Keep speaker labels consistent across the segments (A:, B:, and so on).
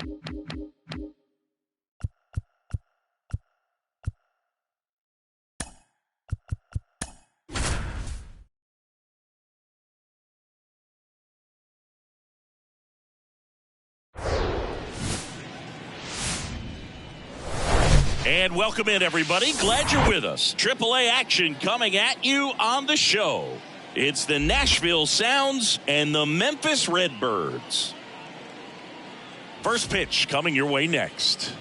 A: And welcome in, everybody. Glad you're with us. AAA action coming at you on the show. It's the Nashville Sounds and the Memphis Redbirds. First pitch coming your way next.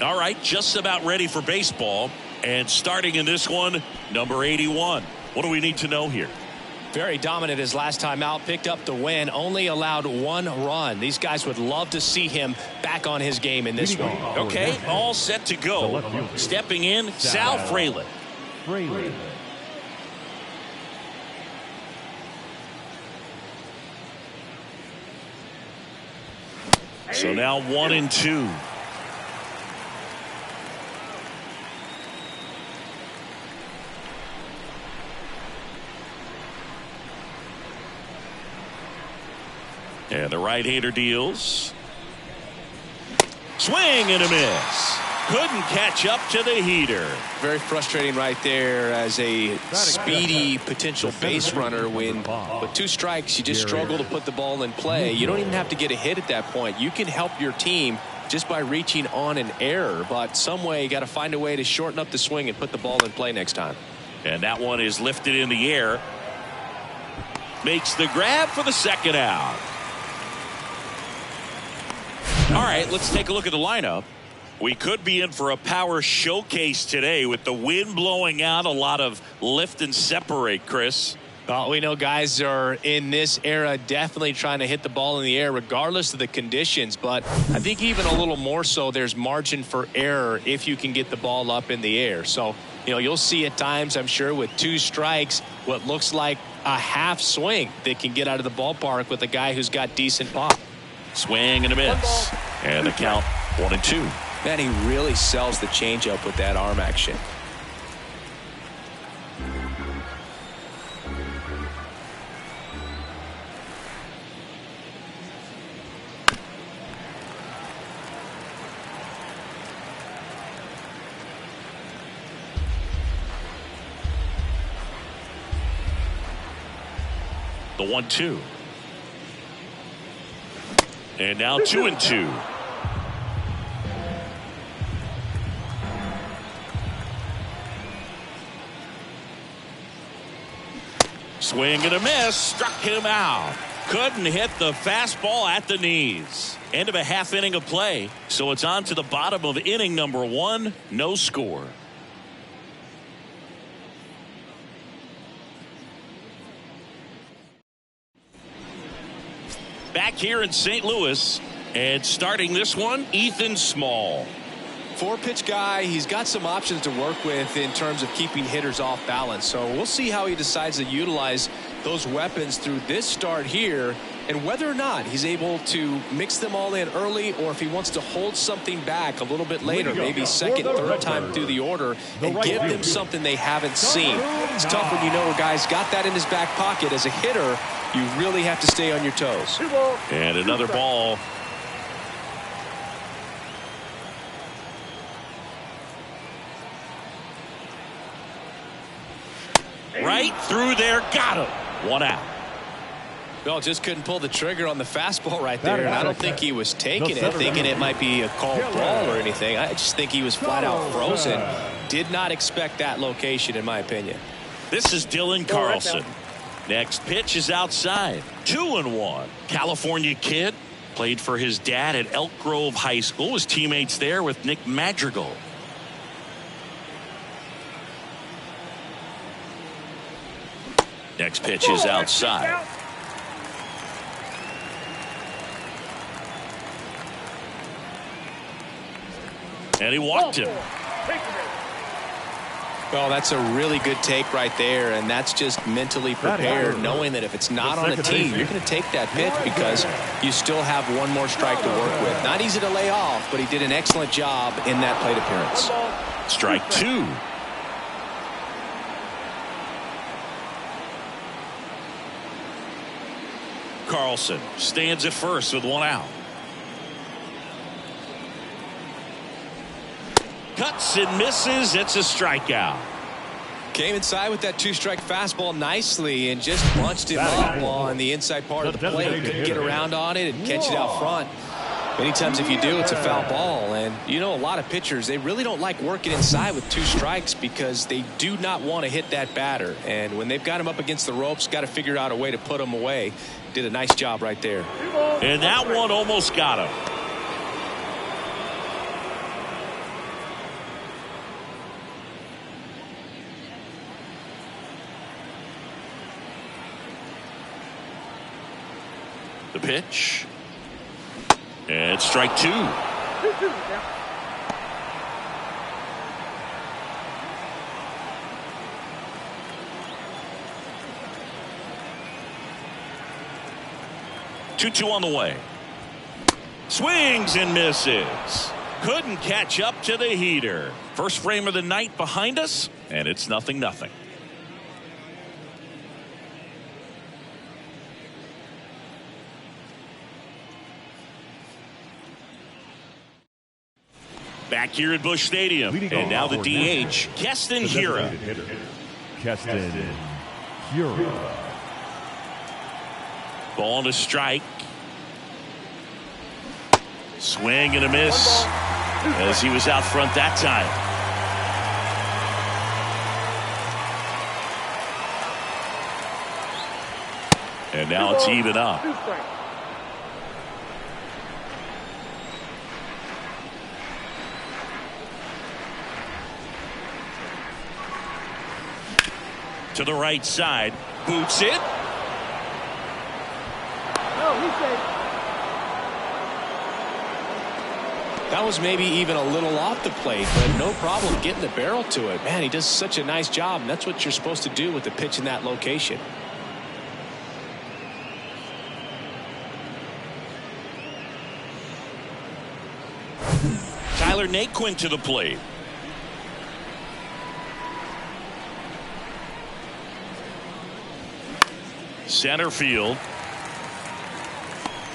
A: All right, just about ready for baseball. And starting in this one, number 81. What do we need to know here?
B: Very dominant his last time out, picked up the win, only allowed one run. These guys would love to see him back on his game in this one.
A: Okay, all set to go. Stepping in, Sal Fraley. So now 1-2. And the right-hander deals. Swing and a miss. Couldn't catch up to the heater.
B: Very frustrating right there as a speedy potential base runner when with 2 strikes you just struggle to put the ball in play. You don't even have to get a hit at that point. You can help your team just by reaching on an error, but some way you got to find a way to shorten up the swing and put the ball in play next time.
A: And that one is lifted in the air. Makes the grab for the second out. All right, let's take a look at the lineup. We could be in for a power showcase today with the wind blowing out, a lot of lift and separate, Chris.
B: We know guys are in this era definitely trying to hit the ball in the air regardless of the conditions, but I think even a little more so there's margin for error if you can get the ball up in the air. So, you'll see at times, I'm sure, with 2 strikes, what looks like a half swing that can get out of the ballpark with a guy who's got decent pop.
A: Swing and a miss. And the count 1-2.
B: Man, he really sells the changeup with that arm action.
A: The 1-2. And now 2-2. Swing and a miss. Struck him out. Couldn't hit the fastball at the knees. End of a half inning of play. So it's on to the bottom of inning number 1. No score. Back here in St. Louis, and starting this one, Ethan Small.
B: 4-pitch guy. He's got some options to work with in terms of keeping hitters off balance. So we'll see how he decides to utilize those weapons through this start here, and whether or not he's able to mix them all in early, or if he wants to hold something back a little bit later, maybe second, third time through the order, and give them something they haven't seen. It's tough when you know a guy's got that in his back pocket. As a hitter, you really have to stay on your toes.
A: And another ball. Right through there. Got him. 1 out.
B: Well, just couldn't pull the trigger on the fastball right there. And I don't think he was taking it, thinking it might be a called ball or anything. I just think he was flat out frozen. Did not expect that location, in my opinion.
A: This is Dylan Carlson. Next pitch is outside. 2-1. California kid. Played for his dad at Elk Grove High School. His teammates there with Nick Madrigal. Next pitch is outside. And he walked him.
B: Well, that's a really good take right there, and that's just mentally prepared, knowing that if it's not on a tee, you're going to take that pitch because you still have one more strike to work with. Not easy to lay off, but he did an excellent job in that plate appearance.
A: Strike 2. Carlson stands at first with one out. Cuts and misses. It's a strikeout.
B: Came inside with that two-strike fastball nicely and just bunched him up on the inside part of the plate. Couldn't get around on it and catch it out front. Many times if you do, it's a foul ball. And you know, a lot of pitchers, they really don't like working inside with two strikes because they do not want to hit that batter. And when they've got him up against the ropes, got to figure out a way to put him away. Did a nice job right there.
A: And that one almost got him. The pitch. And strike two. Two on the way. Swings and misses. Couldn't catch up to the heater. First frame of the night behind us, and it's 0-0. Back here at Busch Stadium. And now the DH, Keston Hiura.
C: Keston Hiura.
A: Ball to strike. Swing and a miss as he was out front that time. And now it's even up. To the right side, boots it.
B: That was maybe even a little off the plate, but no problem getting the barrel to it. Man, he does such a nice job, and that's what you're supposed to do with the pitch in that location.
A: Tyler Naquin to the plate. Center field.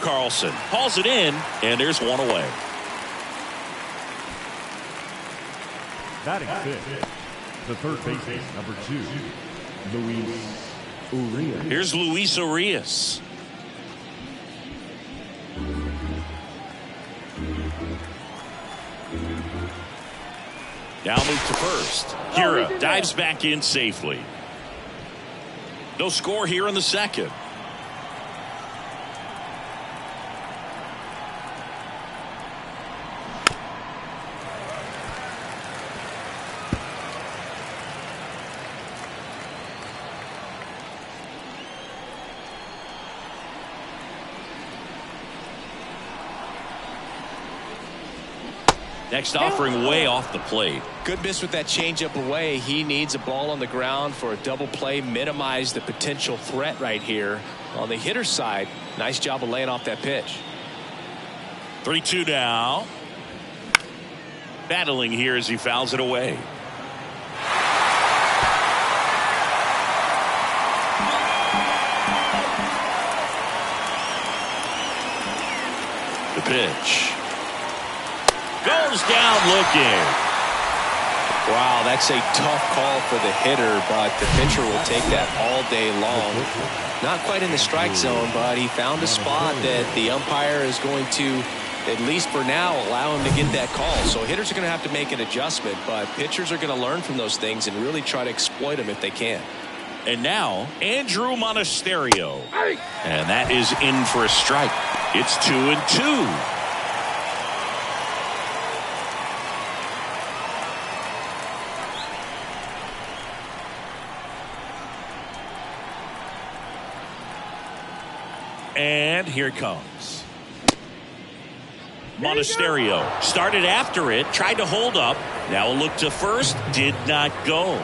A: Carlson hauls it in, and there's one away.
C: Batting fifth, the third baseman, number 2, Luis Urias.
A: Here's Luis Urias. Now move to first. Hiura dives back in safely. No score here in the second. Next offering way off the plate.
B: Good miss with that changeup away. He needs a ball on the ground for a double play. Minimize the potential threat right here. On the hitter's side, nice job of laying off that pitch.
A: 3-2 now. Battling here as he fouls it away. The pitch. Goes down looking.
B: Wow, that's a tough call for the hitter, but the pitcher will take that all day long. Not quite in the strike zone, but he found a spot that the umpire is going to, at least for now, allow him to get that call. So hitters are going to have to make an adjustment, but pitchers are going to learn from those things and really try to exploit them if they can.
A: And now, Andrew Monasterio. And that is in for a strike. It's 2-2. And here it comes. Monasterio started after it, tried to hold up. Now a look to first, did not go.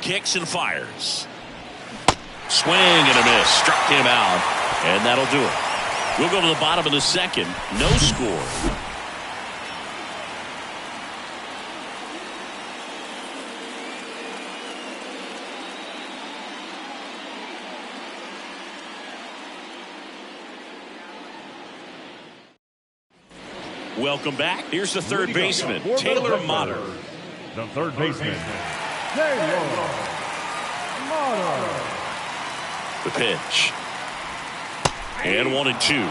A: Kicks and fires. Swing and a miss. Struck him out. And that'll do it. We'll go to the bottom of the second. No score. Welcome back. Here's the third baseman, Taylor Motter.
C: The third baseman, Taylor Motter.
A: The pitch. And 1-2.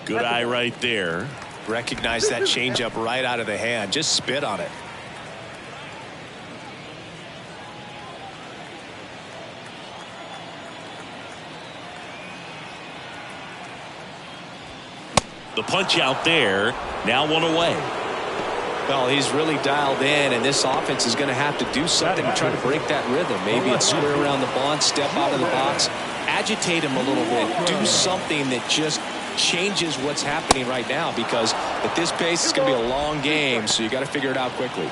A: Good eye right there.
B: Recognize that changeup right out of the hand. Just spit on it.
A: The punch out there. Now 1 away.
B: Well, he's really dialed in, and this offense is going to have to do something to try to break that rhythm. Maybe it's square around the bunt, step out of the box, agitate him a little bit, do something that just changes what's happening right now, because at this pace it's going to be a long game, so you got to figure it out quickly.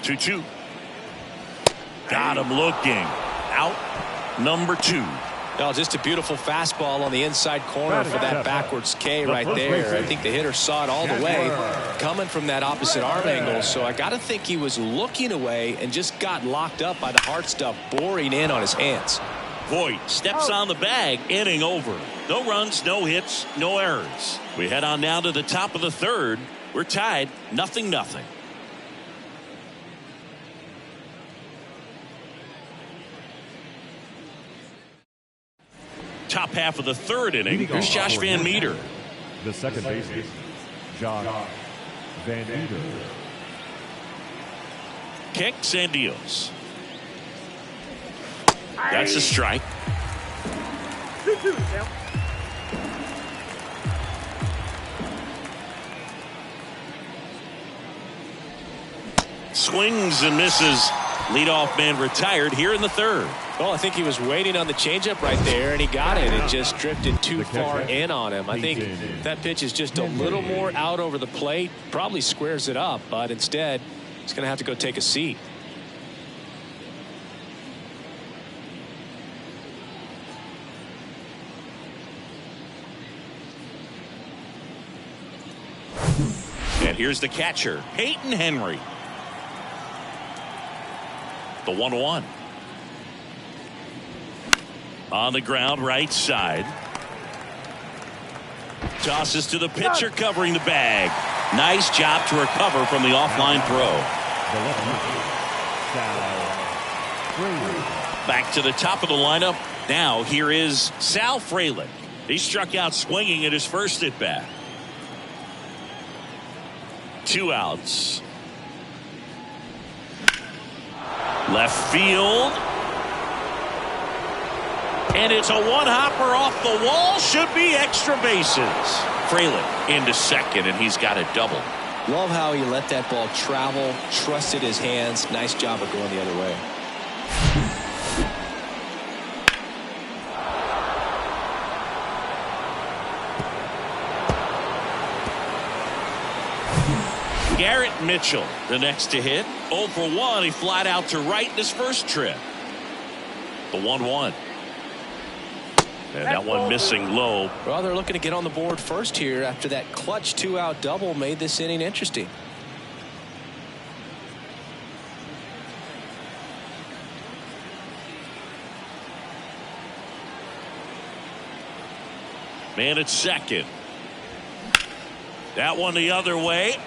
A: Two. Got him looking. Out number 2.
B: Well, just a beautiful fastball on the inside corner for that backwards K right there. I think the hitter saw it all the way coming from that opposite arm angle, so I got to think he was looking away and just got locked up by the hard stuff boring in on his hands.
A: Voit steps on the bag, inning over. No runs, no hits, no errors. We head on now to the top of the third. We're tied 0-0. Top half of the third inning. Here's Josh Van Meter.
C: The second baseman, Josh Van Meter.
A: Kicks and deals. That's a strike. Swings and misses. Leadoff man retired here in the third.
B: Well, I think he was waiting on the changeup right there, and he got it. It just drifted too far in on him. I think that pitch is just a little more out over the plate. Probably squares it up, but instead, he's going to have to go take a seat.
A: And here's the catcher, Peyton Henry. The 1-1. On the ground, right side. Tosses to the pitcher, covering the bag. Nice job to recover from the offline throw. Back to the top of the lineup. Now here is Sal Frelick. He struck out swinging at his first at bat. 2 outs. Left field. And it's a one-hopper off the wall. Should be extra bases. Frelick into second, and he's got a double.
B: Love how he let that ball travel, trusted his hands. Nice job of going the other way.
A: Garrett Mitchell, the next to hit. 0 for 1. He flied out to right in his first trip. The 1-1. And that one missing low.
B: Well, they're looking to get on the board first here after that clutch 2-out double made this inning interesting.
A: Man at second. That one the other way.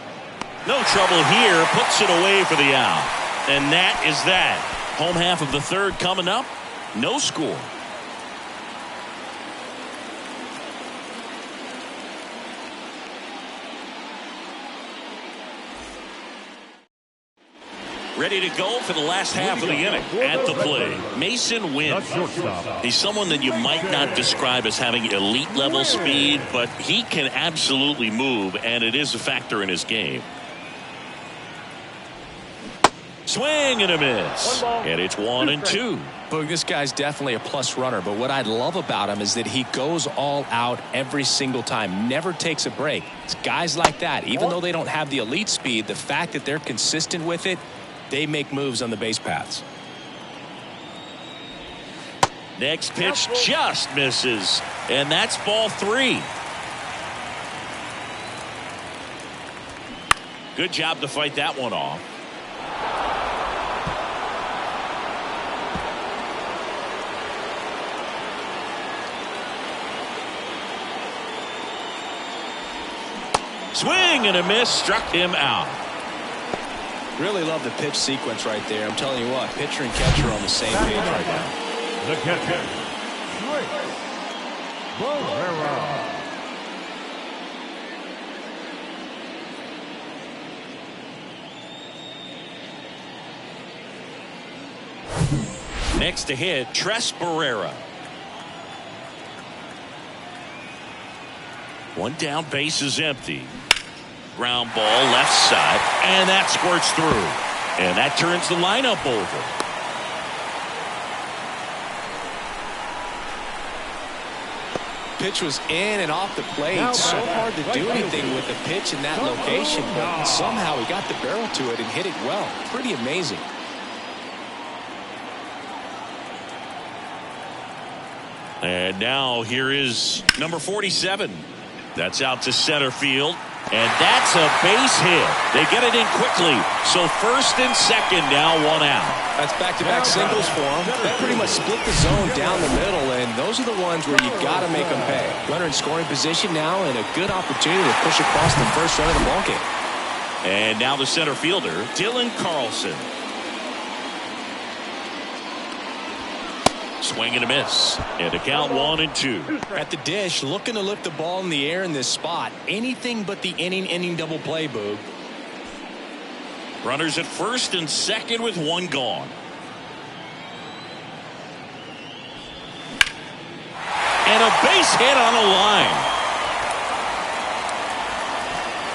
A: No trouble here. Puts it away for the out. And that is that. Home half of the third coming up. No score. Ready to go for the last half of the inning. At the plate, Mason Wynn. He's someone that you might not describe as having elite level speed, but he can absolutely move, and it is a factor in his game. Swing and a miss. And it's 1-2.
B: Boog, this guy's definitely a plus runner, but what I love about him is that he goes all out every single time, never takes a break. It's guys like that, even though they don't have the elite speed, the fact that they're consistent with it, they make moves on the base paths.
A: Next pitch just misses, and that's ball 3. Good job to fight that one off. Swing and a miss, struck him out.
B: Really love the pitch sequence right there. I'm telling you what, pitcher and catcher are on the same page right now.
C: The catcher, Barrera.
A: Next to hit, Barrera. One down, base is empty. Ground ball left side, and that squirts through. And that turns the lineup over.
B: Pitch was in and off the plate. So hard to do anything with the pitch in that location, but somehow he got the barrel to it and hit it well. Pretty amazing.
A: And now here is number 47. That's out to center field. And that's a base hit. They get it in quickly. So first and second now, one out.
B: That's back-to-back singles for him. That pretty much split the zone down the middle, and those are the ones where you got to make them pay. Runner in scoring position now, and a good opportunity to push across the first run of the ballgame.
A: And now the center fielder, Dylan Carlson. Swing and a miss. And a count 1-2.
B: At the dish, looking to lift the ball in the air in this spot. Anything but the inning double play, Boog.
A: Runners at first and second with one gone. And a base hit on a line.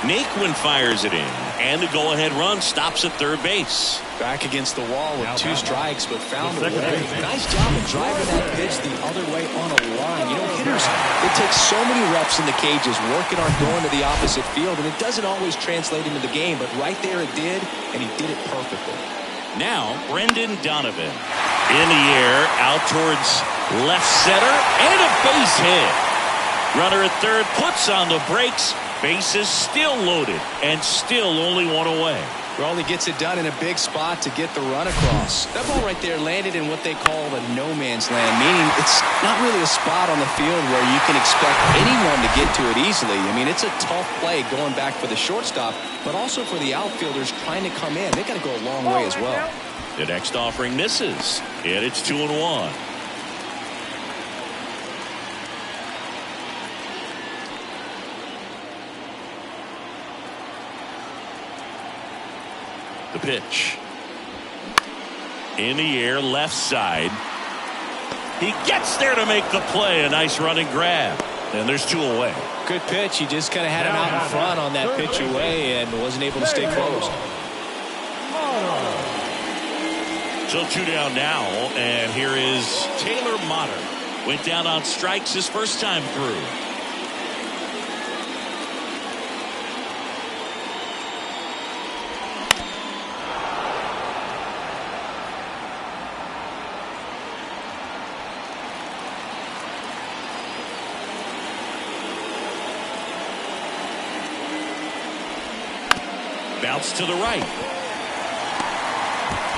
A: Naquin fires it in. And the go-ahead run stops at third base.
B: Back against the wall with two strikes, but found a way. Nice job of driving that pitch the other way on a line. You know, hitters, it takes so many reps in the cages working on going to the opposite field, and it doesn't always translate into the game, but right there it did, and he did it perfectly.
A: Now, Brendan Donovan. In the air, out towards left center, and a base hit. Runner at third puts on the brakes. Bases still loaded and still only one away.
B: Raleigh gets it done in a big spot to get the run across. That ball right there landed in what they call the no man's land, meaning it's not really a spot on the field where you can expect anyone to get to it easily. I mean, it's a tough play going back for the shortstop, but also for the outfielders trying to come in. They got to go a long way as well.
A: The next offering misses, and it's 2-1. The pitch. In the air, left side. He gets there to make the play. A nice running grab. And there's two away.
B: Good pitch. He just kind of had him out in front on that pitch away and wasn't able to stay close.
A: So two down now. And here is Taylor Motter. Went down on strikes his first time through. Bounce to the right.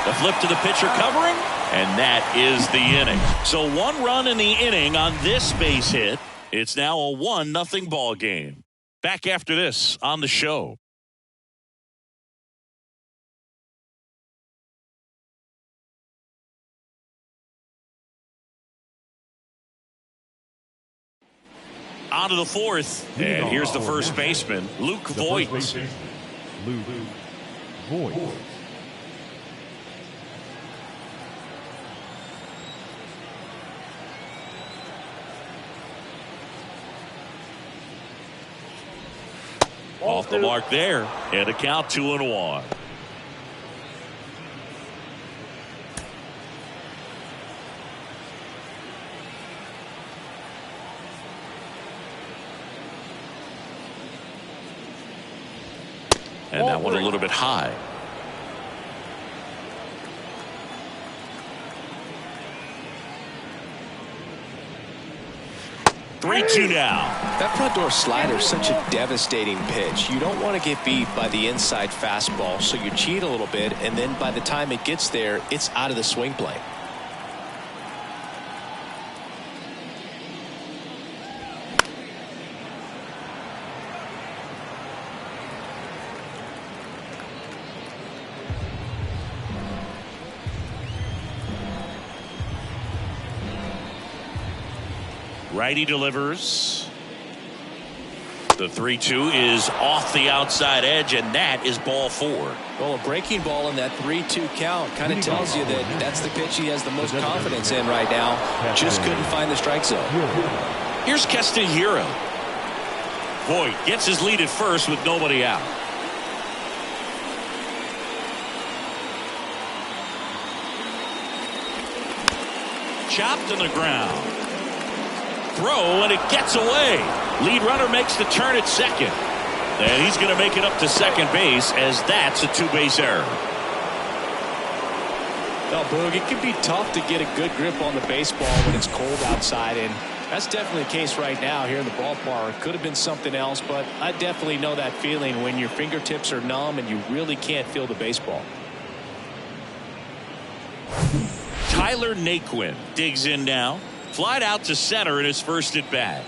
A: The flip to the pitcher covering, and that is the inning. So one run in the inning on this base hit. It's now a 1-0 ball game. Back after this on the show. On to the fourth, and here's the first baseman, Luke Voigt.
C: Luke Voigt.
A: Off the mark there, and a count 2-1. And that one a little bit high. 3-2 now.
B: That front door slider is such a devastating pitch. You don't want to get beat by the inside fastball, so you cheat a little bit, and then by the time it gets there, it's out of the swing plane.
A: Righty delivers. The 3-2 is off the outside edge, and that is ball 4.
B: Well, a breaking ball in that 3-2 count kind of tells you that that's the pitch he has the most confidence in right now. Just couldn't find the strike zone.
A: Here's Castillero. Voit gets his lead at first with nobody out. Chopped on the ground. Throw, and it gets away. Lead runner makes the turn at second. And he's going to make it up to second base, as that's a 2-base error.
B: Well, Boog, it can be tough to get a good grip on the baseball when it's cold outside, and that's definitely the case right now here in the ballpark. It could have been something else, but I definitely know that feeling when your fingertips are numb and you really can't feel the baseball.
A: Tyler Naquin digs in now. Flied out to center in his first at bat.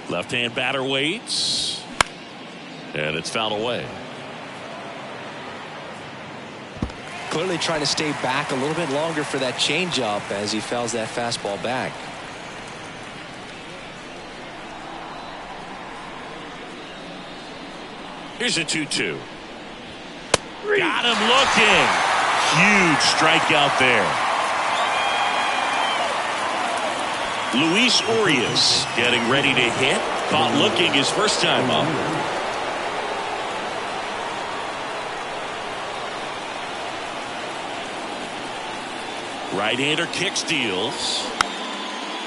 A: Left-hand batter waits. And it's fouled away.
B: Clearly trying to stay back a little bit longer for that changeup as he fouls that fastball back.
A: Here's a 2-2. Got him looking. Huge strikeout there. Luis Urias getting ready to hit. Caught looking his first time up. Right-hander kick steals.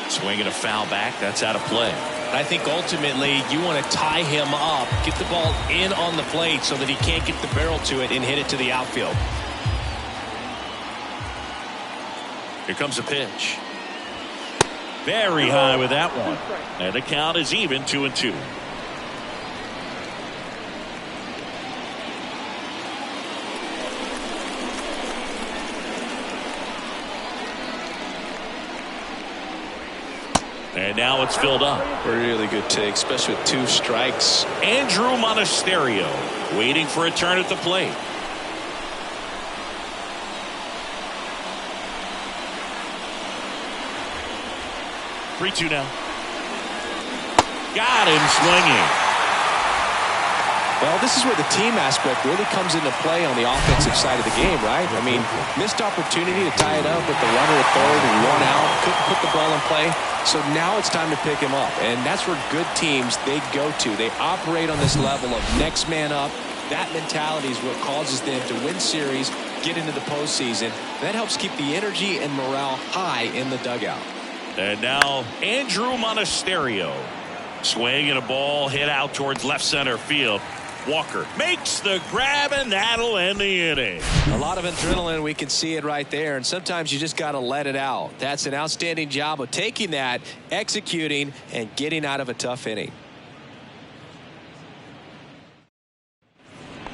A: Swinging a foul back. That's out of play.
B: I think ultimately you want to tie him up, get the ball in on the plate so that he can't get the barrel to it and hit it to the outfield.
A: Here comes a pitch. Very high with that one. And the count is even, 2-2. And now it's filled up.
B: Really good take, especially with 2 strikes.
A: Andrew Monasterio waiting for a turn at the plate. Three-two now. Got him swinging.
B: Well, this is where the team aspect really comes into play on the offensive side of the game, right? I mean, missed opportunity to tie it up with the runner at third and 1 out. Couldn't put the ball in play. So now it's time to pick him up. And that's where good teams, they go to. They operate on this level of next man up. That mentality is what causes them to win series, get into the postseason. That helps keep the energy and morale high in the dugout.
A: And now Andrew Monasterio. Swing and a ball hit out towards left center field. Walker makes the grab, and that'll end the inning.
B: A lot of adrenaline, we can see it right there, and sometimes you just got to let it out. That's an outstanding job of taking that, executing, and getting out of a tough inning.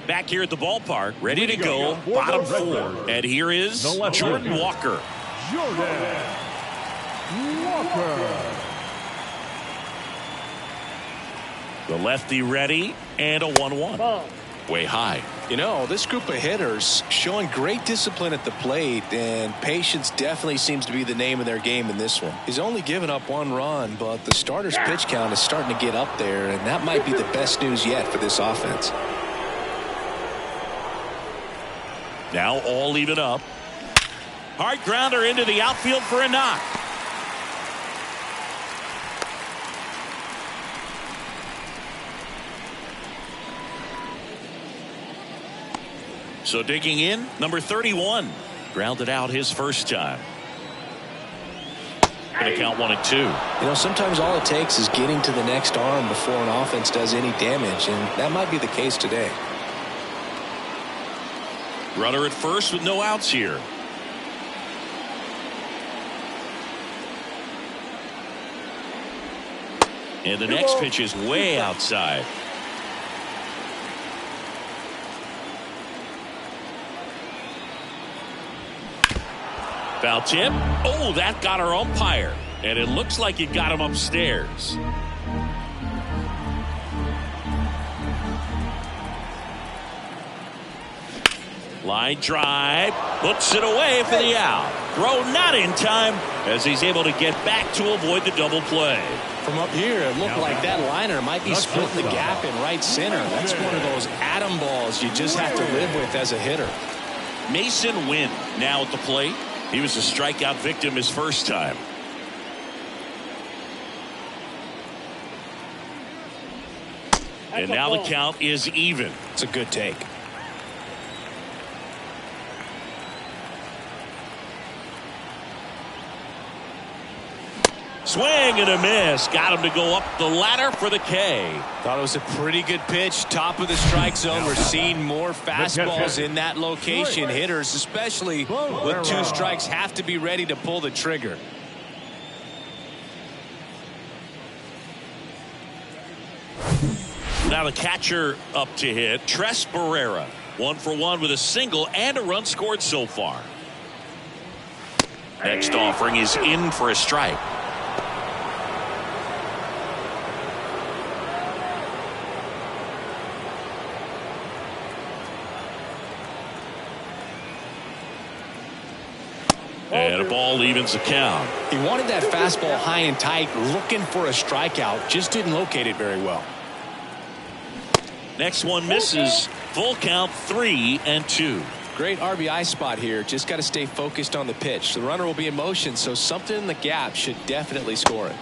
A: Back here at the ballpark, ready to go, bottom 4. And here is Jordan Walker.
C: Jordan Walker.
A: The lefty ready, and a 1-1. Way high.
B: You know, this group of hitters showing great discipline at the plate, and patience definitely seems to be the name of their game in this one. He's only given up 1 run, but the starter's pitch count is starting to get up there, and that might be the best news yet for this offense.
A: Now all even up. Hard grounder into the outfield for a knock. So digging in, number 31. Grounded out his first time. Going to count 1-2.
B: You know, sometimes all it takes is getting to the next arm before an offense does any damage, and that might be the case today.
A: Runner at first with no outs here. And the next pitch is way outside. Foul tip. Oh, that got our umpire. And it looks like it got him upstairs. Line drive. Puts it away for the out. Throw not in time as he's able to get back to avoid the double play.
B: From up here, it looked like that liner might be splitting the gap in right center. That's one of those atom balls you just have to live with as a hitter.
A: Mason Wynn now at the plate. He was a strikeout victim his first time. And now the count is even.
B: It's a good take.
A: Swing and a miss. Got him to go up the ladder for the K.
B: Thought it was a pretty good pitch. Top of the strike zone. We're seeing more fastballs in that location. Hitters, especially with 2 strikes, have to be ready to pull the trigger.
A: Now the catcher up to hit. Tres Barrera. 1 for 1 with a single and a run scored so far. Next offering is in for a strike. And a ball evens the count.
B: He wanted that fastball high and tight, looking for a strikeout. Just didn't locate it very well.
A: Next one misses. Full count, 3-2.
B: Great RBI spot here. Just got to stay focused on the pitch. The runner will be in motion, so something in the gap should definitely score it.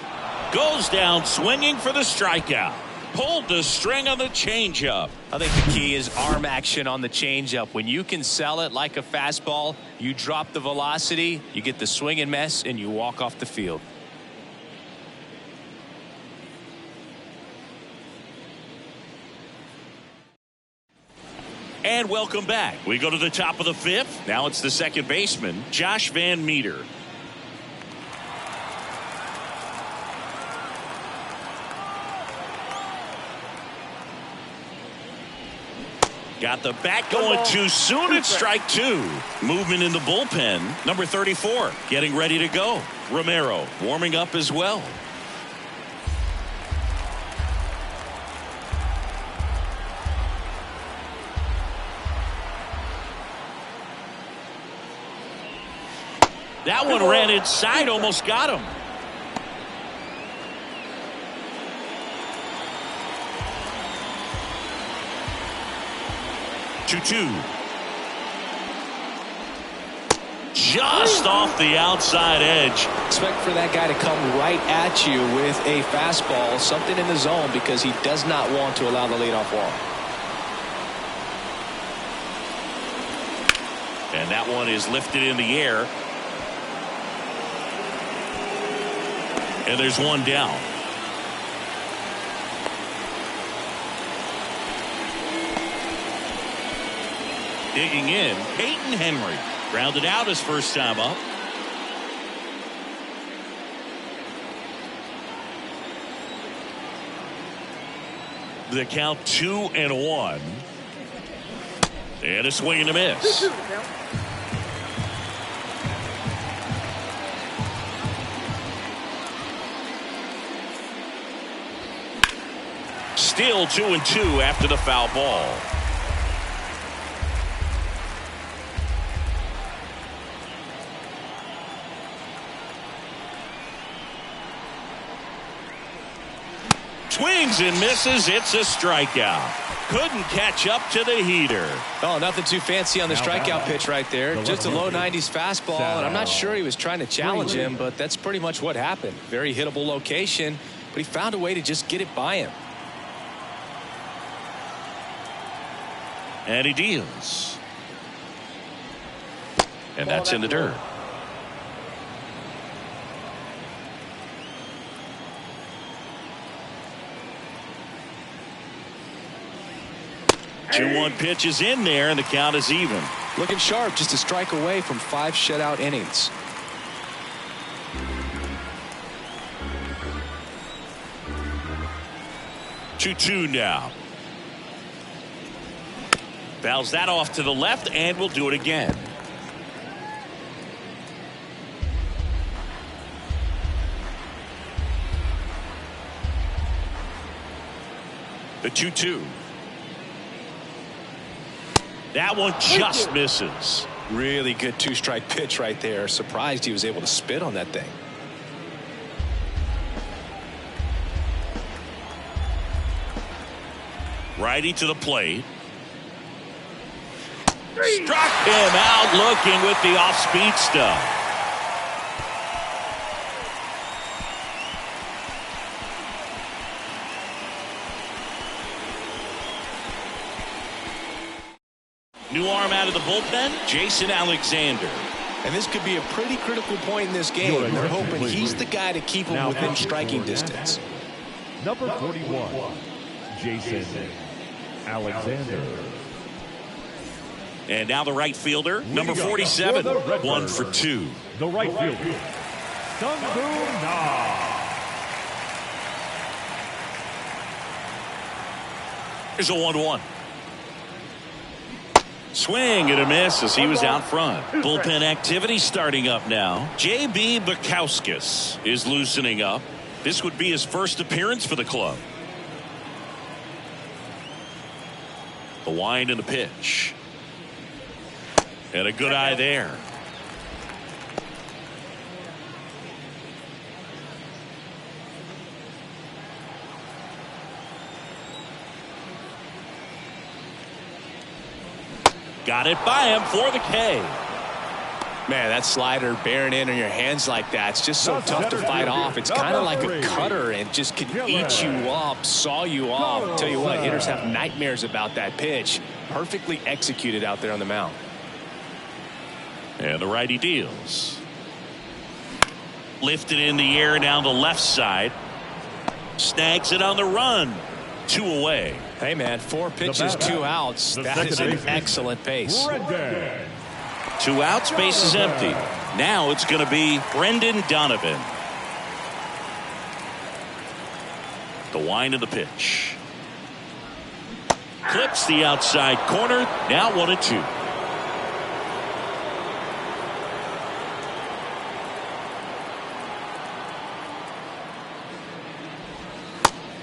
A: Goes down swinging for the strikeout. Pulled the string on the changeup.
B: I think the key is arm action on the changeup. When you can sell it like a fastball, you drop the velocity, you get the swing and miss, and you walk off the field.
A: And welcome back. We go to the top of the 5th. Now it's the second baseman, Josh Van Meter. Got the bat going too soon. It's strike 2. Movement in the bullpen. Number 34 getting ready to go. Romero warming up as well. That one ran inside, almost got him. Two. Just off the outside edge.
B: Expect for that guy to come right at you with a fastball, something in the zone, because he does not want to allow the leadoff walk.
A: And that one is lifted in the air. And there's one down. Digging in, Peyton Henry. Grounded out his first time up. The count 2-1. And a swing and a miss. Still 2-2 after the foul ball. Swings and misses. It's a strikeout. Couldn't catch up to the heater.
B: Oh, nothing too fancy on the strikeout pitch right there. Just a low 90s fastball, and I'm not sure he was trying to challenge him, but that's pretty much what happened. Very hittable location, but he found a way to just get it by him.
A: And he deals. And that's in the dirt. Hey. 2-1 pitch is in there, and the count is even.
B: Looking sharp, just a strike away from 5 shutout innings.
A: 2-2 now. Fouls that off to the left, and we'll do it again. The 2-2. That one just misses.
B: Really good two-strike pitch right there. Surprised he was able to spit on that thing.
A: Righty to the plate. Struck him out looking with the off-speed stuff. New arm out of the bullpen, Jason Alexander.
B: And this could be a pretty critical point in this game. They're hoping he's the guy to keep him within striking distance.
C: Number 41, Jason Alexander.
A: And now the right fielder, number 47, 1 for 2.
C: The right fielder, Sung-Boon Na.
A: Here's a 1-1. Swing and a miss as he was out front. Bullpen activity starting up now. J.B. Bukowskis is loosening up. This would be his first appearance for the club. The wind and the pitch. And a good eye there. Got it by him for the K.
B: Man, that slider bearing in on your hands like that, it's just so tough to fight off. It's kind of like a cutter and just can eat you up, saw you off. Tell you what, hitters have nightmares about that pitch. Perfectly executed out there on the mound.
A: And the righty deals. Lifted in the air down the left side. Snags it on the run. 2 away.
B: Hey, man, 4 pitches, 2 outs. That is an excellent pace.
A: 2 outs, base is empty. Now it's going to be Brendan Donovan. The wind of the pitch. Clips the outside corner. Now 1-2.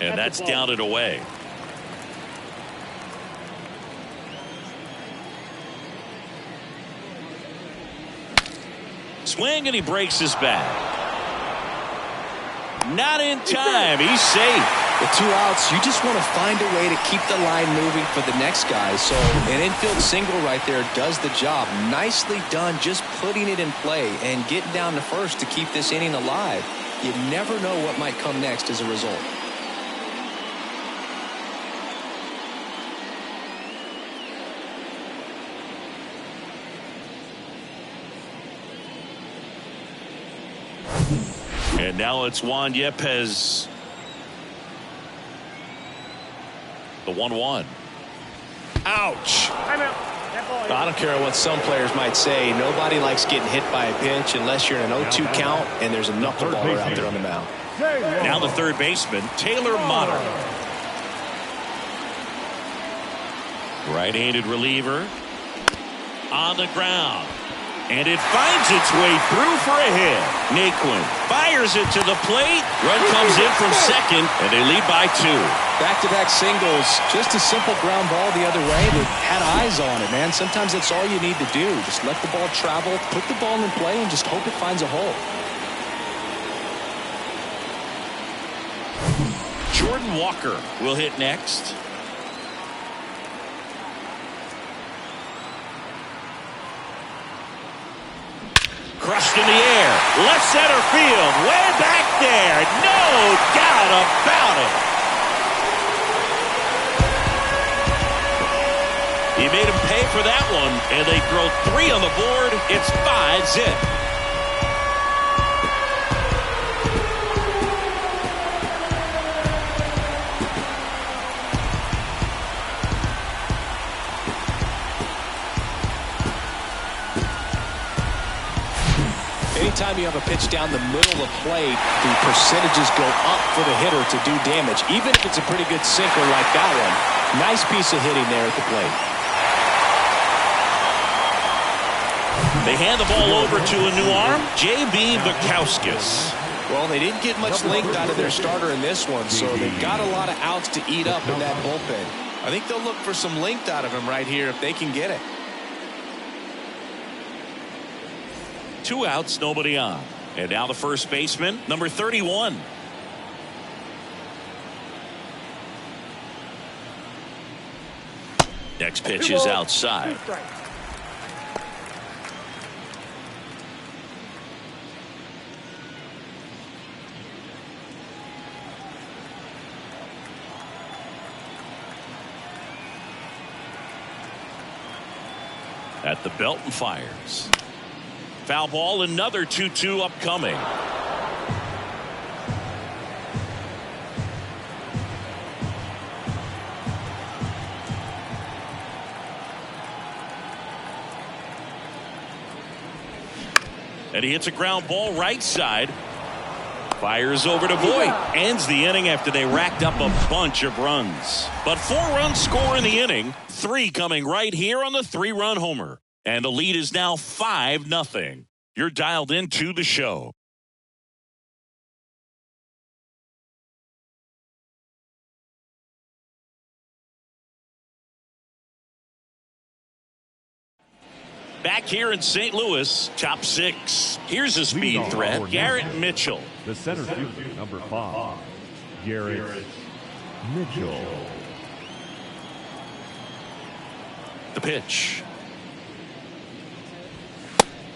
A: And that's down and away. Swing and he breaks his back. Not in time. He's safe.
B: With 2 outs, you just want to find a way to keep the line moving for the next guy. So an infield single right there does the job. Nicely done, just putting it in play and getting down to first to keep this inning alive. You never know what might come next as a result.
A: And now it's Juan Yepes. The 1-1. Ouch.
B: I don't care what some players might say. Nobody likes getting hit by a pitch unless you're in an 0-2 count and there's a knuckleballer out there on the mound.
A: Now the third baseman, Taylor Motter. Right-handed reliever. On the ground. And it finds its way through for a hit. Naquin fires it to the plate. Run comes in from second, and they lead by 2.
B: Back-to-back singles. Just a simple ground ball the other way. They had eyes on it, man. Sometimes that's all you need to do. Just let the ball travel, put the ball in play, and just hope it finds a hole.
A: Jordan Walker will hit next. Crushed in the air. Left center field. Way back there. No doubt about it. He made him pay for that one, and they throw 3 on the board. It's 5-zip.
B: anytime you have a pitch down the middle of the plate, the percentages go up for the hitter to do damage, even if it's a pretty good sinker like that one. Nice piece of hitting there at the plate.
A: They hand the ball over to a new arm, J.B. Bukowskis.
B: Well, they didn't get much length out of their starter in this one, so they've got a lot of outs to eat up in that bullpen. I think they'll look for some length out of him right here if they can get it.
A: 2 outs, nobody on. And now the first baseman, number 31. Next pitch is outside. At the belt and fires. Foul ball, another 2-2 upcoming. And he hits a ground ball right side. Fires over to Voit. Ends the inning after they racked up a bunch of runs. But 4 runs score in the inning. 3 coming right here on the 3-run homer. And the lead is now 5-0. You're dialed into the show. Back here in St. Louis, top 6. Here's a speed threat, Garrett Mitchell.
C: The center fielder, number 5, Garrett Mitchell.
A: The pitch.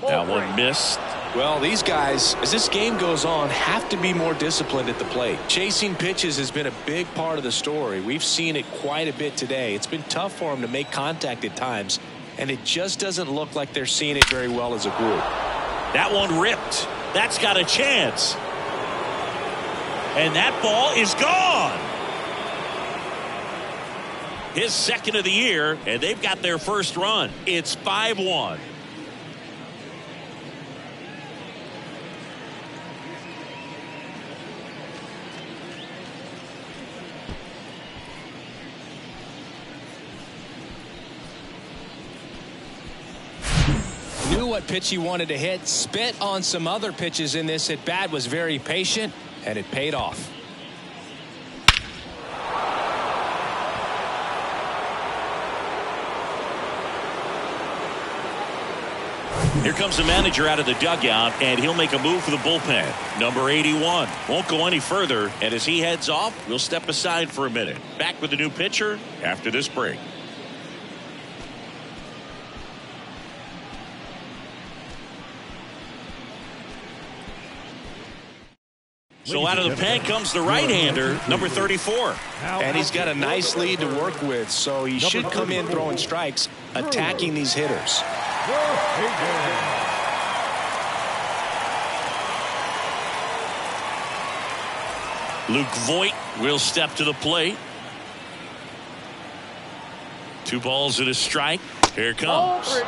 A: That one missed.
B: Well, these guys, as this game goes on, have to be more disciplined at the plate. Chasing pitches has been a big part of the story. We've seen it quite a bit today. It's been tough for them to make contact at times, and it just doesn't look like they're seeing it very well as a group.
A: That one ripped. That's got a chance. And that ball is gone. His second of the year, and they've got their first run. It's 5-1.
B: Knew what pitch he wanted to hit, spit on some other pitches in this at bat, was very patient, and it paid off.
A: Here comes the manager out of the dugout, and he'll make a move for the bullpen. Number 81 won't go any further, and as he heads off, we'll step aside for a minute. Back with the new pitcher after this break. So out of the pen comes the right-hander, number 34.
B: And he's got a nice lead to work with, so he should come in throwing strikes, attacking these hitters.
A: Luke Voit will step to the plate. 2 balls and a strike. Here it comes.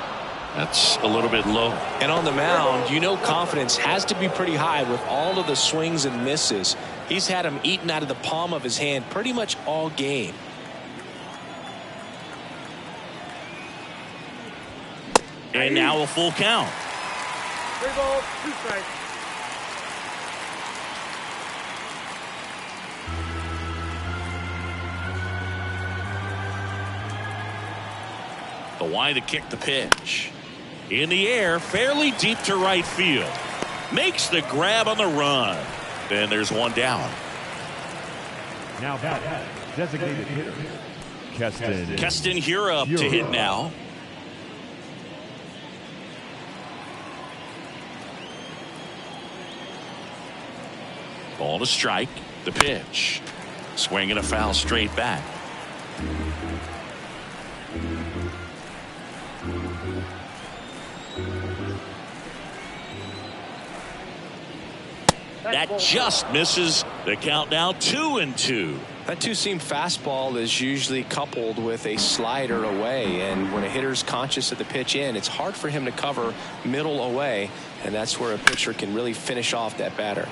A: That's a little bit low.
B: And on the mound, you know confidence has to be pretty high with all of the swings and misses. He's had them eaten out of the palm of his hand pretty much all game.
A: And now a full count.
D: 3 balls, 2 strikes.
A: The wind to kick the pitch. In the air, fairly deep to right field. Makes the grab on the run. And there's one down.
C: Now back, designated hitter,
A: Keston here up to hit now. Ball to strike. The pitch. Swinging a foul straight back. That just misses. The count now 2-2.
B: That two-seam fastball is usually coupled with a slider away, and when a hitter's conscious of the pitch in, it's hard for him to cover middle away, and that's where a pitcher can really finish off that batter.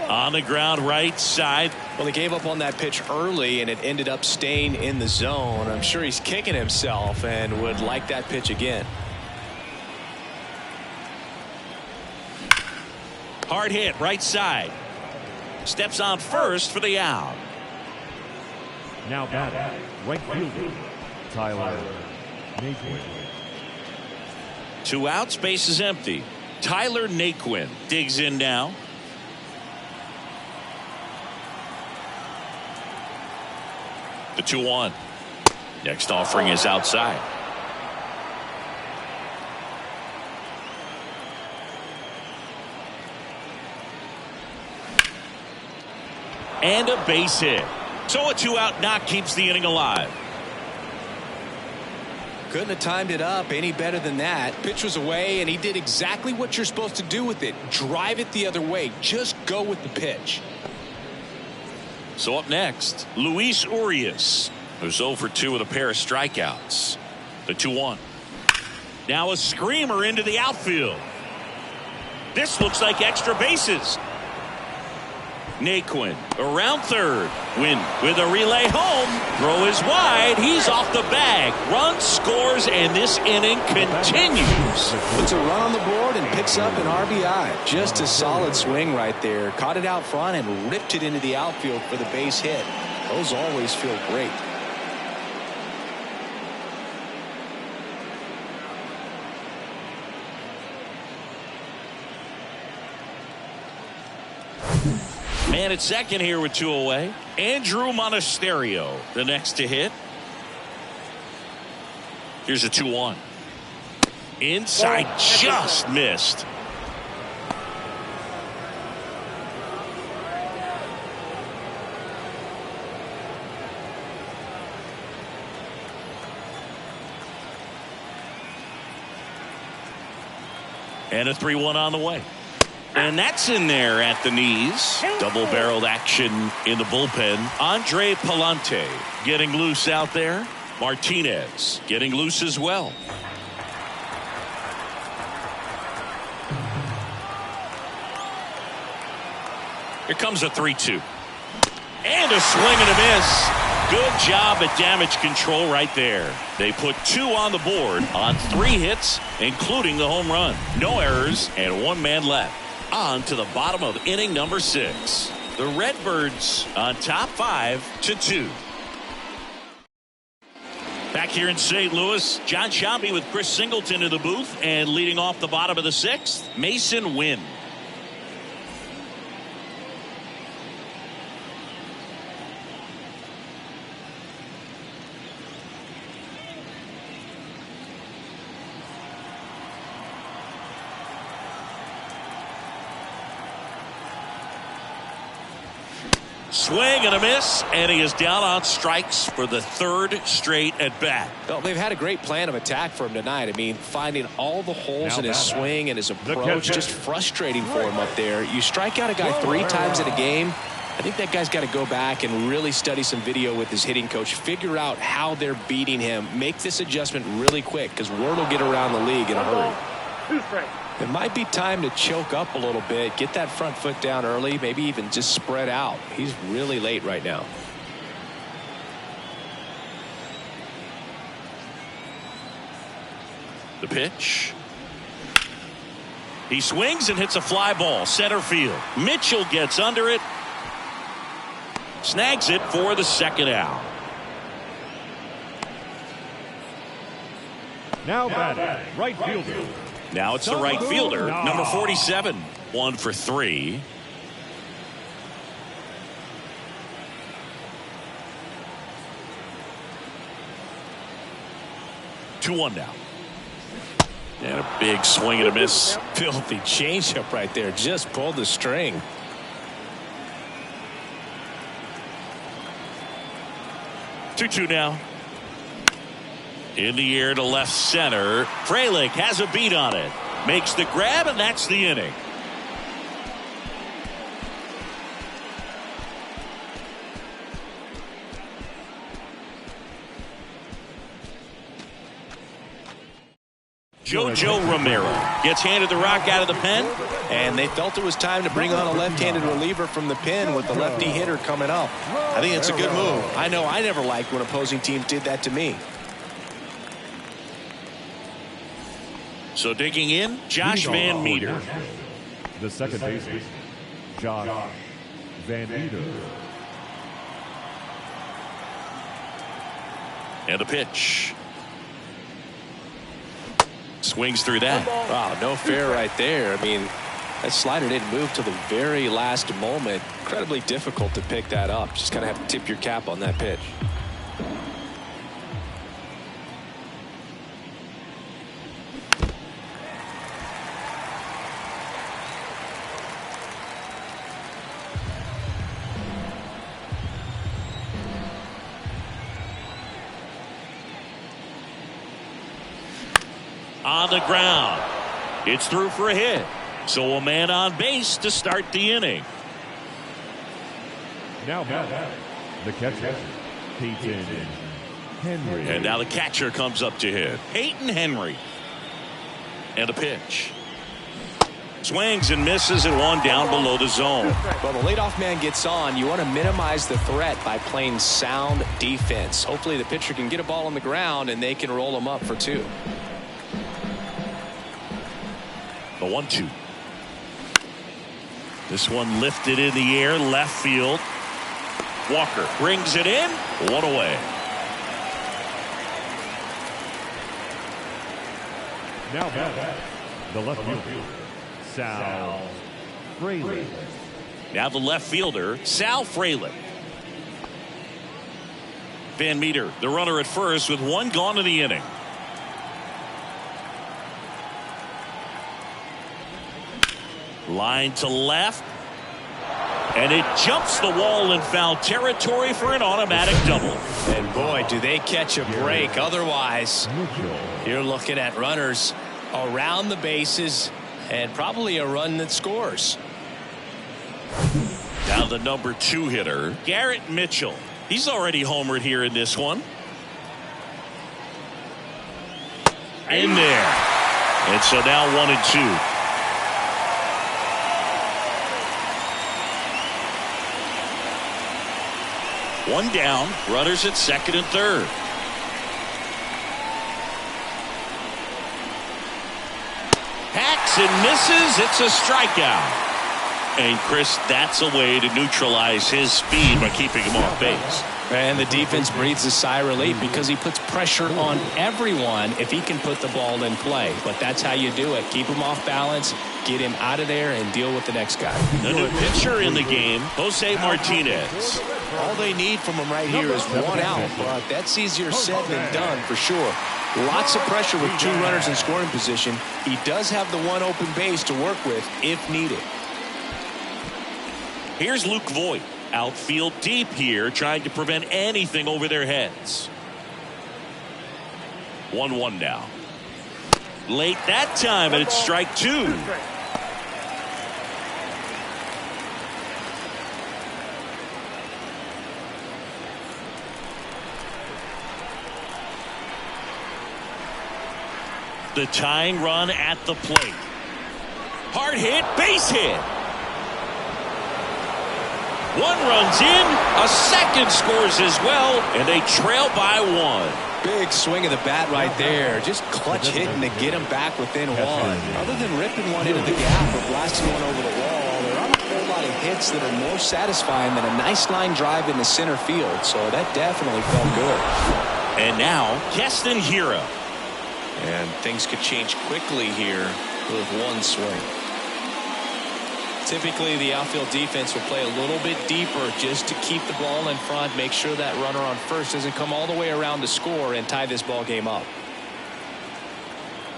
A: On the ground right side.
B: Well, he gave up on that pitch early, and it ended up staying in the zone. I'm sure he's kicking himself and would like that pitch again.
A: Hard hit right side. Steps on first for the out.
C: Now batting, right fielder, Tyler Naquin.
A: 2 outs, base is empty. Tyler Naquin digs in now. The 2-1. Next offering is outside. And a base hit. So a 2-out knock keeps the inning alive.
B: Couldn't have timed it up any better than that. Pitch was away, and he did exactly what you're supposed to do with it. Drive it the other way. Just go with the pitch.
A: So up next, Luis Urias, who's 0 for 2 with a pair of strikeouts. The 2-1. Now a screamer into the outfield. This looks like extra bases. Naquin around third. Win with a relay home. Throw is wide. He's off the bag. Run scores, and this inning continues.
B: Puts a run on the board and picks up an RBI. Just a solid swing right there. Caught it out front and ripped it into the outfield for the base hit. Those always feel great.
A: Man at second here with 2 away. Andrew Monasterio, the next to hit. Here's a 2-1. Inside, just missed. And a 3-1 on the way. And that's in there at the knees. Double-barreled action in the bullpen. Andre Palante getting loose out there. Martinez getting loose as well. Here comes a 3-2. And a swing and a miss. Good job at damage control right there. They put 2 on the board on 3 hits, including the home run. No errors and 1 man left. On to the bottom of inning number 6. The Redbirds on top 5-2. Back here in St. Louis, John Sciambi with Chris Singleton in the booth, and leading off the bottom of the 6th, Mason Wynn. Swing and a miss, and he is down on strikes for the 3rd straight at bat.
B: Well, they've had a great plan of attack for him tonight. I mean, finding all the holes in his swing and his approach, just frustrating for him up there. You strike out a guy 3 times in a game, I think that guy's got to go back and really study some video with his hitting coach, figure out how they're beating him, make this adjustment really quick, because word will get around the league in a hurry.
D: 2 strikes.
B: It might be time to choke up a little bit, get that front foot down early, maybe even just spread out. He's really late right now.
A: The pitch. He swings and hits a fly ball, center field. Mitchell gets under it. Snags it for the 2nd out.
C: Now batting, right fielder.
A: Now it's the right fielder, number 47. 1 for 3. Two one now. And a big swing and a miss.
B: Filthy changeup right there. Just pulled the string.
A: Two now. In the air to left center. Frelick has a beat on it. Makes the grab, and that's the inning. JoJo Romero gets handed the rock out of the pen.
B: And they felt it was time to bring on a left-handed reliever from the pen with the lefty hitter coming up. I think it's a good move. I know I never liked when opposing teams did that to me.
A: So digging in, Josh Van Meter.
C: The second baseman, Josh Van Meter.
A: And a pitch. Swings through that.
B: Wow, no fair right there. I mean, that slider didn't move till the very last moment. Incredibly difficult to pick that up. Just kind of have to tip your cap on that pitch.
A: On the ground. It's through for a hit. So a man on base to start the inning.
C: Now back, the catcher, Peyton Henry.
A: And now the catcher comes up to hit. Peyton Henry. And a pitch. Swings and misses at one down below the zone.
B: Well, the leadoff man gets on. You want to minimize the threat by playing sound defense. Hopefully the pitcher can get a ball on the ground and they can roll him up for two.
A: The 1-2. This one lifted in the air, left field. Walker brings it in, one away.
C: Now back, the left fielder, Sal Frelick.
A: Now the left fielder, Sal Frelick. Van Meter, the runner at first with one gone in the inning. Line to left. And it jumps the wall in foul territory for an automatic double.
B: And boy, do they catch a break. Otherwise, you're looking at runners around the bases and probably a run that scores.
A: Now the number 2 hitter, Garrett Mitchell. He's already homered here in this one. In there. And so now 1-2. One down, runners at second and third. Hacks and misses. It's a strikeout. And Chris, that's a way to neutralize his speed by keeping him off base.
B: And the defense breathes a sigh of relief because he puts pressure on everyone if he can put the ball in play. But that's how you do it. Keep him off balance, get him out of there, and deal with the next guy.
A: The new pitcher in the game, Jose Martinez.
B: All they need from him right here is one out, but that's easier said than done for sure. Lots of pressure with 2 runners in scoring position. He does have the one open base to work with if needed.
A: Here's Luke Voigt. Outfield deep here, trying to prevent anything over their heads. 1-1 now. Late that time, and it's strike 2. The tying run at the plate. Hard hit, base hit. One runs in, a second scores as well, and they trail by 1.
B: Big swing of the bat right there. Just clutch hitting to get him back within 1. Other than ripping one into the gap or blasting one over the wall, there aren't a whole lot of hits that are more satisfying than a nice line drive in the center field. So that definitely felt good.
A: And now, Keston Hiura.
B: And things could change quickly here with one swing. Typically, the outfield defense will play a little bit deeper just to keep the ball in front, make sure that runner on first doesn't come all the way around to score and tie this ball game up.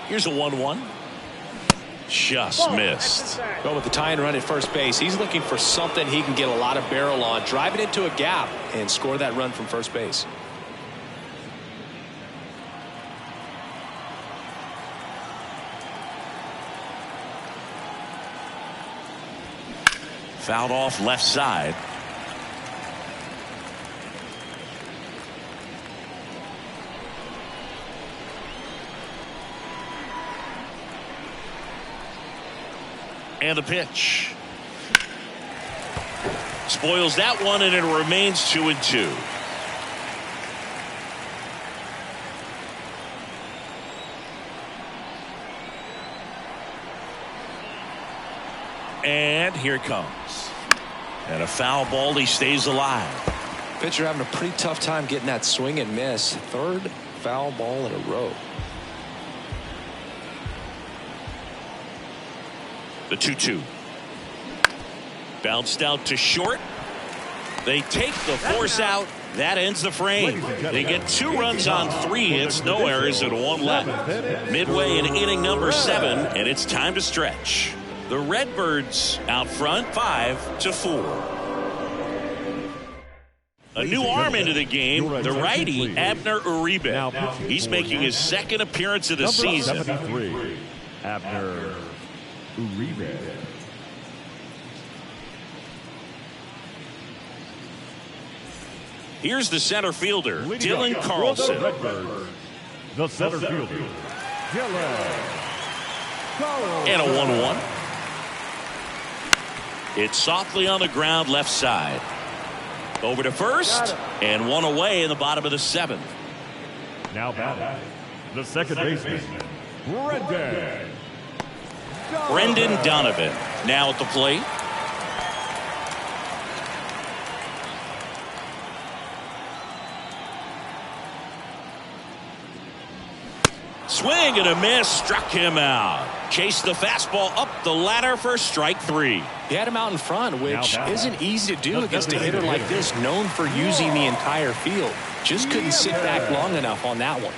A: Here's a 1-1. Just missed.
B: Well, with the tying run at first base, he's looking for something he can get a lot of barrel on, drive it into a gap, and score that run from first base.
A: Fouled off left side. And the pitch. Spoils that one, and it remains 2-2. And here it comes. And a foul ball. He stays alive.
B: Pitcher having a pretty tough time getting that swing and miss. Third foul ball in a row.
A: The 2-2. Bounced out to short. They take the force out. That ends the frame. They get 2 runs on 3 hits, no errors, and 1 left. Midway in inning number 7, and it's time to stretch. The Redbirds out front 5-4. A new arm into the game, the righty Abner Uribe. He's making his 2nd appearance of the season.
C: 73, Abner Uribe.
A: Here's the center fielder, Dylan Carlson.
C: The center fielder, Dylan Carlson.
A: And a 1-1. It's softly on the ground left side. Over to first, and 1 away in the bottom of the 7th.
C: Now batting, the second baseman,
A: Brendan Donovan now at the plate. Swing and a miss, struck him out. Chased the fastball up the ladder for strike 3.
B: He had him out in front, which isn't easy to do against a hitter like this, known for using the entire field. Just couldn't sit back long enough on that one.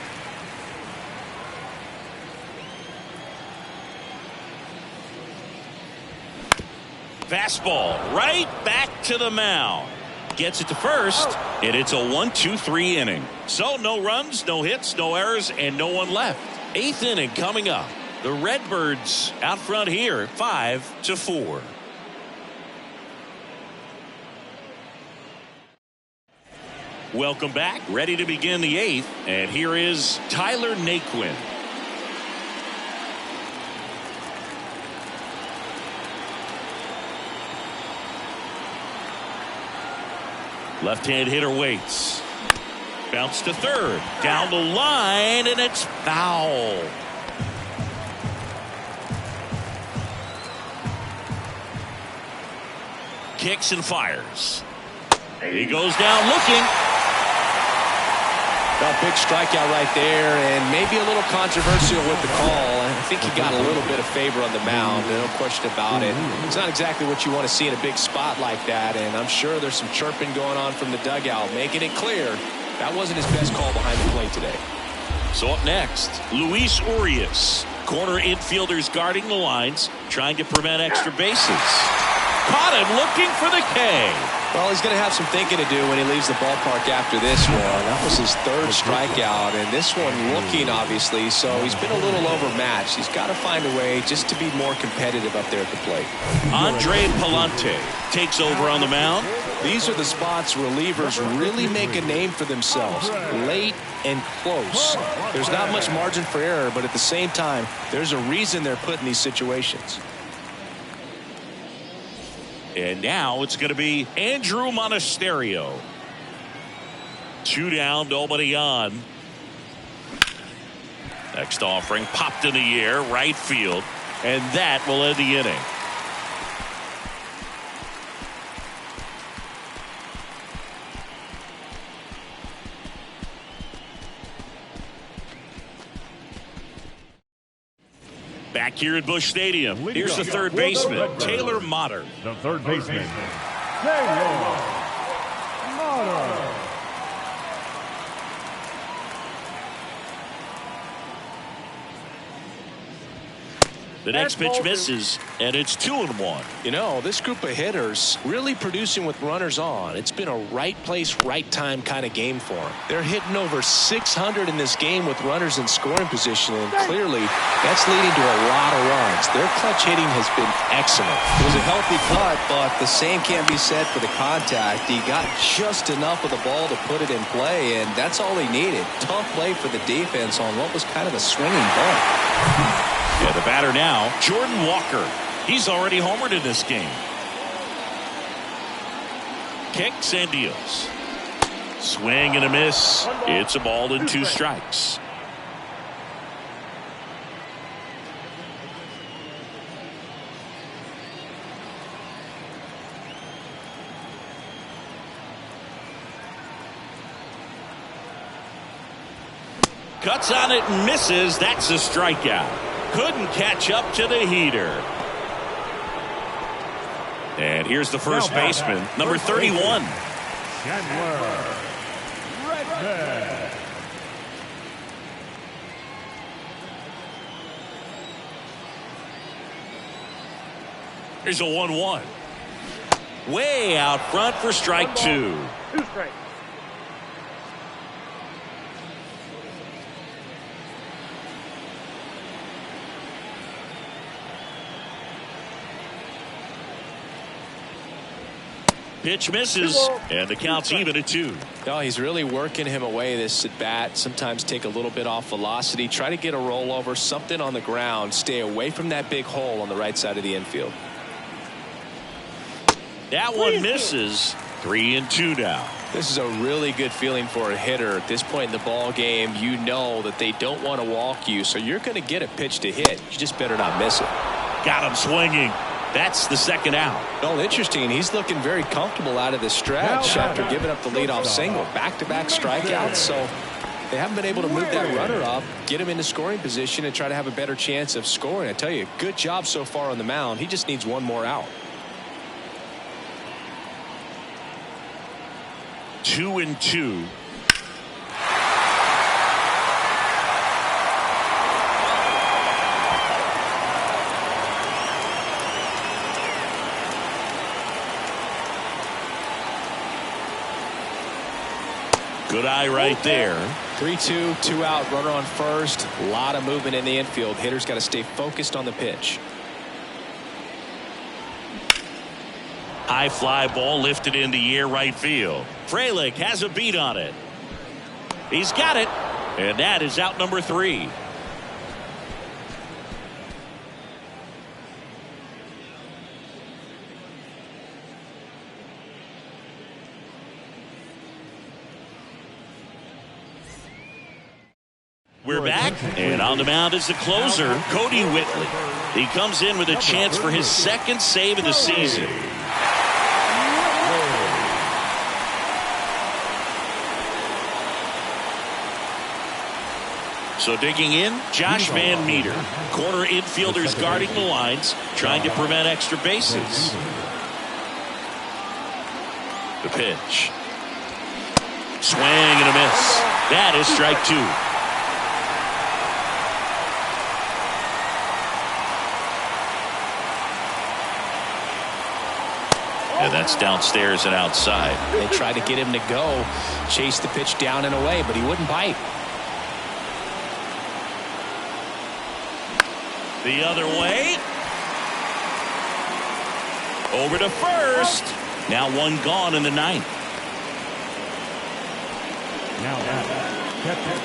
A: Fastball right back to the mound. Gets it to first, and it's a 1-2-3 inning. So no runs, no hits, no errors, and no one left. 8th inning coming up. The Redbirds out front here, 5-4. Welcome back. Ready to begin the 8th, and here is Tyler Naquin. Left-hand hitter waits. Bounce to third. Down the line, and it's foul. Kicks and fires. He goes down looking.
B: A big strikeout right there, and maybe a little controversial with the call. I think he got a little bit of favor on the mound, no question about it. It's not exactly what you want to see in a big spot like that, and I'm sure there's some chirping going on from the dugout, making it clear that wasn't his best call behind the plate today.
A: So up next, Luis Urias. Corner infielders guarding the lines, trying to prevent extra bases. Caught him looking for the K.
B: Well, he's going to have some thinking to do when he leaves the ballpark after this one. That was his 3rd strikeout, and this one looking, obviously, so he's been a little overmatched. He's got to find a way just to be more competitive up there at the plate.
A: Andre Palante takes over on the mound.
B: These are the spots relievers really make a name for themselves, late and close. There's not much margin for error, but at the same time, there's a reason they're put in these situations.
A: And now it's going to be Andrew Monasterio. 2 down, nobody on. Next offering popped in the air, right field, and that will end the inning. Back here at Busch Stadium, here's the 3rd baseman, Taylor Motter.
C: The 3rd baseman, Taylor Motter.
A: The next pitch misses, and it's 2-1.
B: You know, this group of hitters really producing with runners on. It's been a right place, right time kind of game for them. They're hitting over 600 in this game with runners in scoring position, and clearly that's leading to a lot of runs. Their clutch hitting has been excellent.
E: It was a healthy cut, but the same can't be said for the contact. He got just enough of the ball to put it in play, and that's all he needed. Tough play for the defense on what was kind of a swinging ball.
A: Yeah, the batter now, Jordan Walker. He's already homered in this game. Kicks and deals. Swing and a miss. It's a ball and 2 strikes. Cuts on it and misses. That's a strikeout. Couldn't catch up to the heater. And here's the first baseman, number 31.
C: Chandler. Redbirds.
A: Here's a 1-1. Way out front for strike 2.
D: 2 strikes.
A: Pitch misses, and the count's even at 2.
B: No, he's really working him away this at bat. Sometimes take a little bit off velocity. Try to get a rollover, something on the ground. Stay away from that big hole on the right side of the infield.
A: That one misses. 3-2 now.
B: This is a really good feeling for a hitter. At this point in the ball game, you know that they don't want to walk you, so you're going to get a pitch to hit. You just better not miss it.
A: Got him swinging. That's the second out.
B: Well, interesting. He's looking very comfortable out of the stretch after giving up the leadoff single. Back-to-back strikeouts, so they haven't been able to move that runner up, get him into scoring position, and try to have a better chance of scoring. I tell you, good job so far on the mound. He just needs one more out.
A: 2-2. Good eye right there.
B: 3-2, 2 out, runner on first. A lot of movement in the infield. Hitter's got to stay focused on the pitch.
A: High fly ball lifted in the air right field. Frelick has a beat on it. He's got it. And that is out number 3. We're back, and on the mound is the closer, Cody Whitley. He comes in with a chance for his second save of the season. So digging in, Josh Van Meter. Corner infielders guarding the lines, trying to prevent extra bases. The pitch. Swing and a miss. That is strike 2. And that's downstairs and outside.
B: They tried to get him to go, chase the pitch down and away, but he wouldn't bite.
A: The other way. Over to first. Now one gone in the 9th.
C: Now catcher,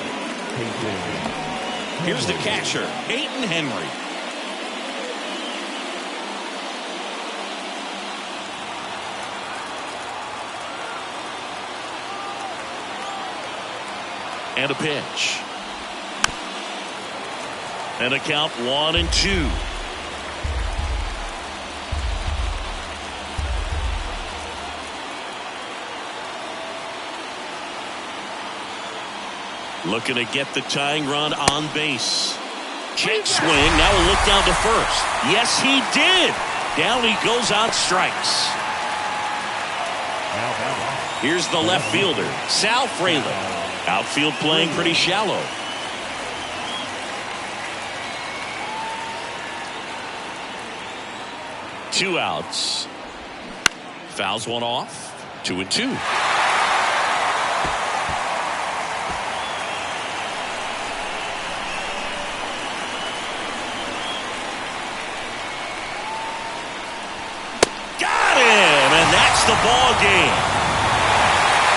C: Peyton.
A: Here's the catcher, Peyton Henry. And a pitch. And a count 1-2. Looking to get the tying run on base. Check swing. Now a look down to first. Yes, he did. Down he goes on strikes. Here's the left fielder, Sal Frelick. Outfield playing pretty shallow. Two outs. Fouls one off. 2-2. Got him, and that's the ball game.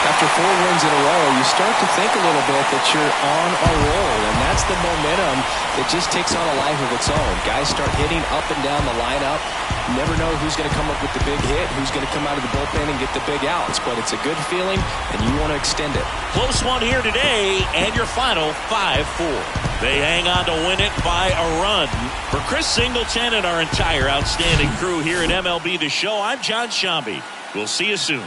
B: After 4
E: wins in a row, you start to think a little bit that you're on a roll, and that's the momentum that just takes on a life of its own. Guys start hitting up and down the lineup. You never know who's going to come up with the big hit, who's going to come out of the bullpen and get the big outs, but it's a good feeling, and you want to extend it.
A: Close one here today, and your final 5-4. They hang on to win it by a run. For Chris Singleton and our entire outstanding crew here at MLB The Show, I'm John Shambi. We'll see you soon.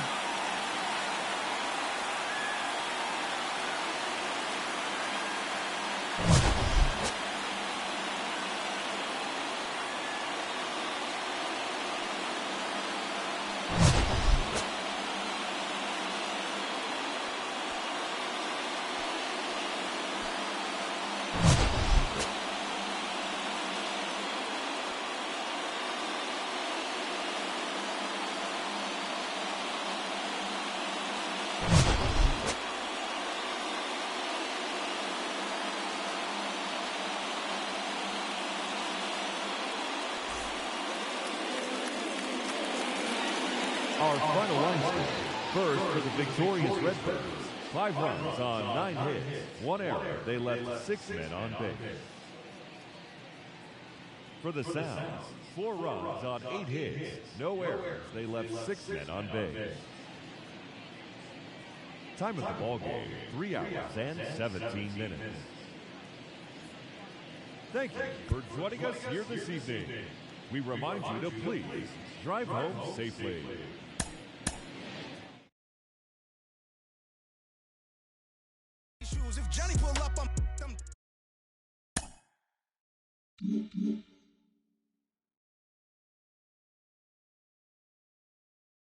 C: Our final run score. First for the victorious Redbirds. 5 runs on 9 hits. 1 error. They left 6 men on base. For the Sounds, 4 runs on 8 hits. No errors. They left 6 men on base. Time of the ball game, 3 hours and 17 minutes. Thank you for joining us here this evening. We remind you to please drive home safely.
F: If Johnny pull up, I'm